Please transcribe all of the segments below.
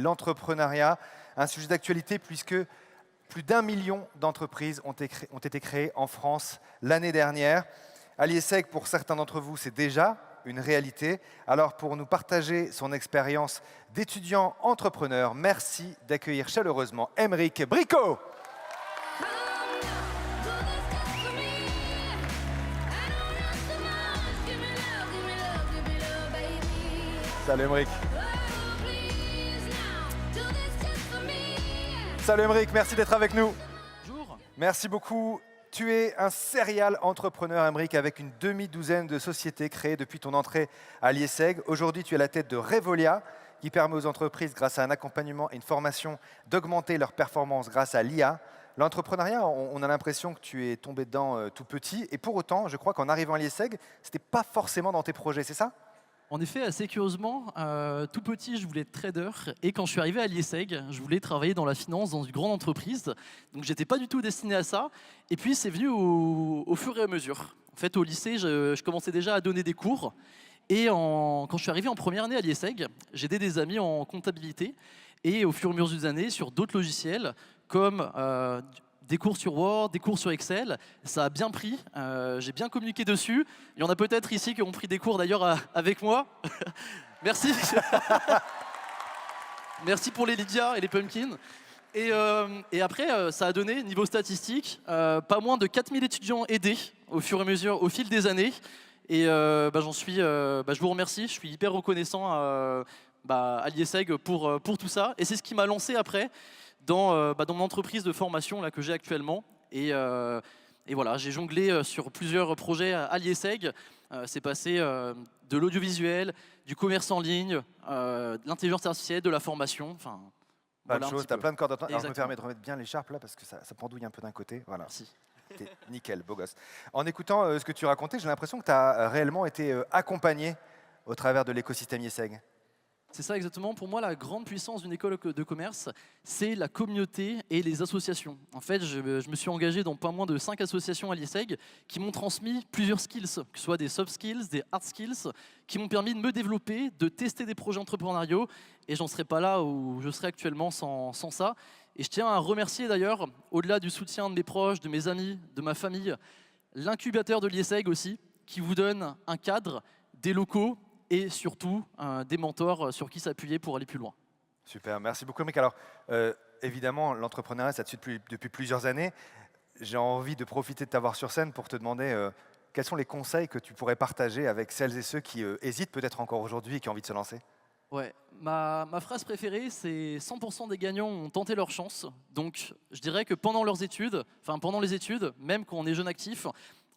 L'entrepreneuriat, un sujet d'actualité puisque plus d'1 million d'entreprises ont été créées en France l'année dernière. À l'IESEG, pour certains d'entre vous, c'est déjà une réalité. Alors pour nous partager son expérience d'étudiant entrepreneur, merci d'accueillir chaleureusement Aymeric Bricot. Salut Aymeric. Salut Aymeric, merci d'être avec nous. Bonjour. Merci beaucoup. Tu es un serial entrepreneur, Aymeric, avec une demi-douzaine de sociétés créées depuis ton entrée à l'IESEG. Aujourd'hui, tu es à la tête de Revolia, qui permet aux entreprises, grâce à un accompagnement et une formation, d'augmenter leurs performances grâce à l'IA. L'entrepreneuriat, on a l'impression que tu es tombé dedans tout petit. Et pour autant, je crois qu'en arrivant à l'IESEG, ce n'était pas forcément dans tes projets, c'est ça ? En effet, assez curieusement, tout petit, je voulais être trader. Et quand je suis arrivé à l'IESEG, je voulais travailler dans la finance, dans une grande entreprise. Donc, je n'étais pas du tout destiné à ça. Et puis, c'est venu au fur et à mesure. En fait, au lycée, je commençais déjà à donner des cours. Et quand je suis arrivé en première année à l'IESEG, j'aidais des amis en comptabilité. Et au fur et à mesure des années, sur d'autres logiciels, comme des cours sur Word, des cours sur Excel, ça a bien pris, j'ai bien communiqué dessus. Il y en a peut-être ici qui ont pris des cours d'ailleurs avec moi. Merci. Merci pour les Lydia et les Pumpkins. Et après, ça a donné, niveau statistique, pas moins de 4000 étudiants aidés au fur et à mesure, au fil des années. Et je vous remercie, je suis hyper reconnaissant à l'IESEG pour tout ça. Et c'est ce qui m'a lancé après dans mon entreprise de formation là, que j'ai actuellement. Et voilà, j'ai jonglé sur plusieurs projets à l'IESEG. C'est passé de l'audiovisuel, du commerce en ligne, de l'intelligence artificielle, de la formation. Enfin, Plein de choses, tu as plein de cordes à temps. Alors, je me Exactement. permets de remettre bien l'écharpe là parce que ça pendouille un peu d'un côté. Voilà. Merci. T'es nickel, beau gosse. En écoutant ce que tu racontais, j'ai l'impression que tu as réellement été accompagné au travers de l'écosystème IESEG. C'est ça exactement. Pour moi, la grande puissance d'une école de commerce, c'est la communauté et les associations. En fait, je me suis engagé dans pas moins de 5 associations à l'IESEG qui m'ont transmis plusieurs skills, que ce soit des soft skills, des hard skills, qui m'ont permis de me développer, de tester des projets entrepreneuriaux. Et j'en serais pas là où je serais actuellement sans ça. Et je tiens à remercier d'ailleurs, au-delà du soutien de mes proches, de mes amis, de ma famille, l'incubateur de l'IESEG aussi, qui vous donne un cadre, des locaux, et surtout des mentors sur qui s'appuyer pour aller plus loin. Super, merci beaucoup Aymeric. Alors, évidemment, l'entrepreneuriat, ça te suit depuis plusieurs années. J'ai envie de profiter de t'avoir sur scène pour te demander quels sont les conseils que tu pourrais partager avec celles et ceux qui hésitent peut-être encore aujourd'hui et qui ont envie de se lancer. Ouais, ma phrase préférée, c'est 100% des gagnants ont tenté leur chance. Donc, je dirais que pendant les études, même quand on est jeune actif,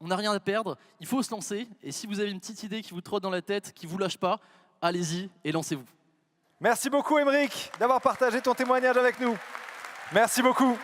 on n'a rien à perdre, il faut se lancer. Et si vous avez une petite idée qui vous trotte dans la tête, qui ne vous lâche pas, allez-y et lancez-vous. Merci beaucoup Aymeric d'avoir partagé ton témoignage avec nous. Merci beaucoup.